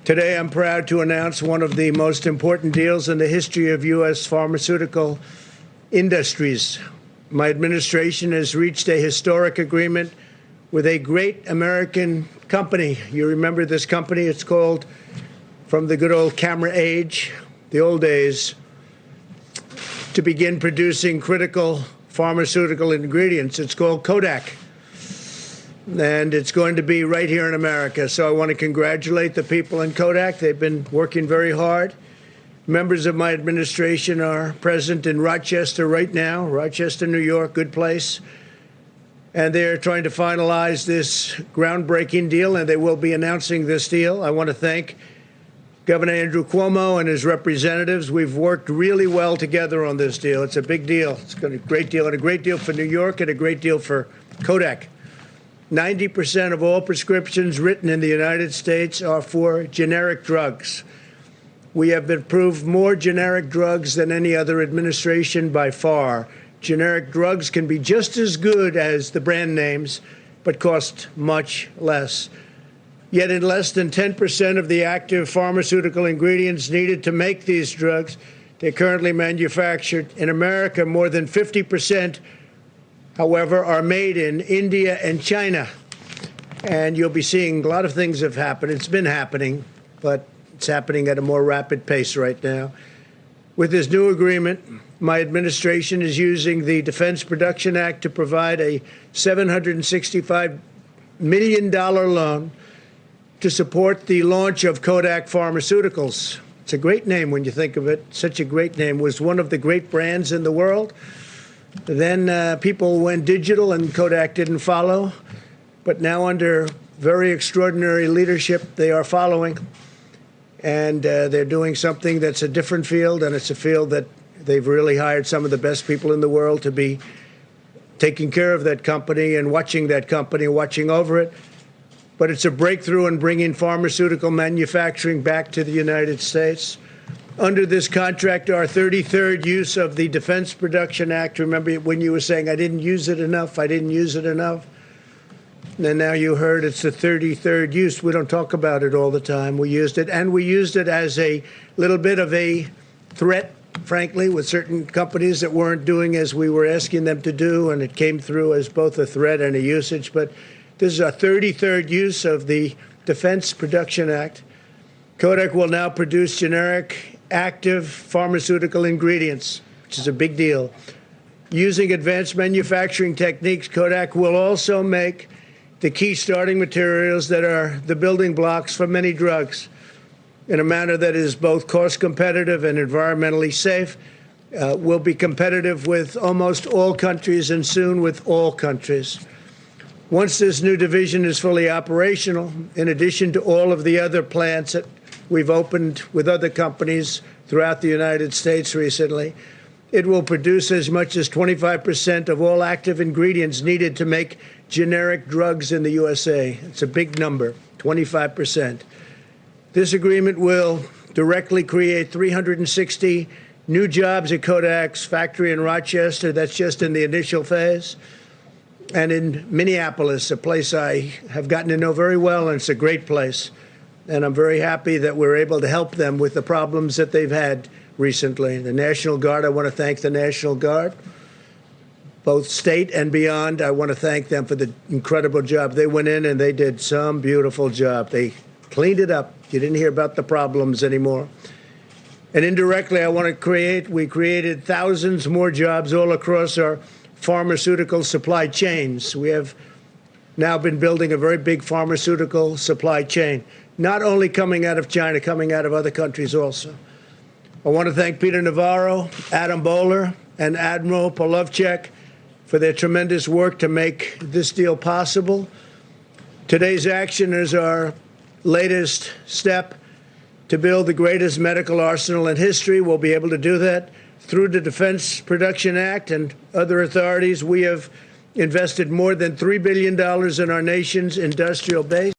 Today, I'm proud to announce one of the most important deals in the history of U.S. pharmaceutical industries. My administration has reached a historic agreement with a great American company. You remember this company? It's called, from the good old camera age, the old days, to begin producing critical pharmaceutical ingredients. It's called Kodak. And it's going to be right here in America. So I want to congratulate the people in Kodak. They've been working very hard. Members of my administration are present in Rochester right now, Rochester, New York, good place. And they're trying to finalize this groundbreaking deal, and they will be announcing this deal. I want to thank Governor Andrew Cuomo and his representatives. We've worked really well together on this deal. It's a big deal. It's a great deal, and a great deal for New York and a great deal for Kodak. 90% of all prescriptions written in the United States are for generic drugs. We have approved more generic drugs than any other administration by far. Generic drugs can be just as good as the brand names, but cost much less. Yet in less than 10% of the active pharmaceutical ingredients needed to make these drugs, they're currently manufactured in America. More than 50%, however, are made in India and China. And you'll be seeing a lot of things have happened. It's been happening, but it's happening at a more rapid pace right now. With this new agreement, my administration is using the Defense Production Act to provide a $765 million loan to support the launch of Kodak Pharmaceuticals. It's a great name when you think of it. Such a great name. It was one of the great brands in the world. Then people went digital and Kodak didn't follow. But now under very extraordinary leadership, they are following. And they're doing something that's a different field, and it's a field that they've really hired some of the best people in the world to be taking care of that company and watching that company, watching over it. But it's a breakthrough in bringing pharmaceutical manufacturing back to the United States. Under this contract, our 33rd use of the Defense Production Act. Remember when you were saying, I didn't use it enough, I didn't use it enough? And now you heard it's the 33rd use. We don't talk about it all the time. We used it, and we used it as a little bit of a threat, frankly, with certain companies that weren't doing as we were asking them to do, and it came through as both a threat and a usage. But this is our 33rd use of the Defense Production Act. Kodak will now produce generic active pharmaceutical ingredients, which is a big deal. Using advanced manufacturing techniques, Kodak will also make the key starting materials that are the building blocks for many drugs in a manner that is both cost competitive and environmentally safe. Will be competitive with almost all countries and soon with all countries. Once this new division is fully operational, in addition to all of the other plants that we've opened with other companies throughout the United States recently, it will produce as much as 25% of all active ingredients needed to make generic drugs in the USA. It's a big number, 25%. This agreement will directly create 360 new jobs at Kodak's factory in Rochester. That's just in the initial phase. And in Minneapolis, a place I have gotten to know very well, and it's a great place. And I'm very happy that we're able to help them with the problems that they've had recently. The National Guard, I want to thank the National Guard, both state and beyond. I want to thank them for the incredible job. They went in and they did some beautiful job. They cleaned it up. You didn't hear about the problems anymore. And indirectly, we created thousands more jobs all across our pharmaceutical supply chains. We have now been building a very big pharmaceutical supply chain, not only coming out of China, coming out of other countries also. I want to thank Peter Navarro, Adam Bowler, and Admiral Polovchek for their tremendous work to make this deal possible. Today's action is our latest step to build the greatest medical arsenal in history. We'll be able to do that through the Defense Production Act and other authorities. We have invested more than $3 billion in our nation's industrial base.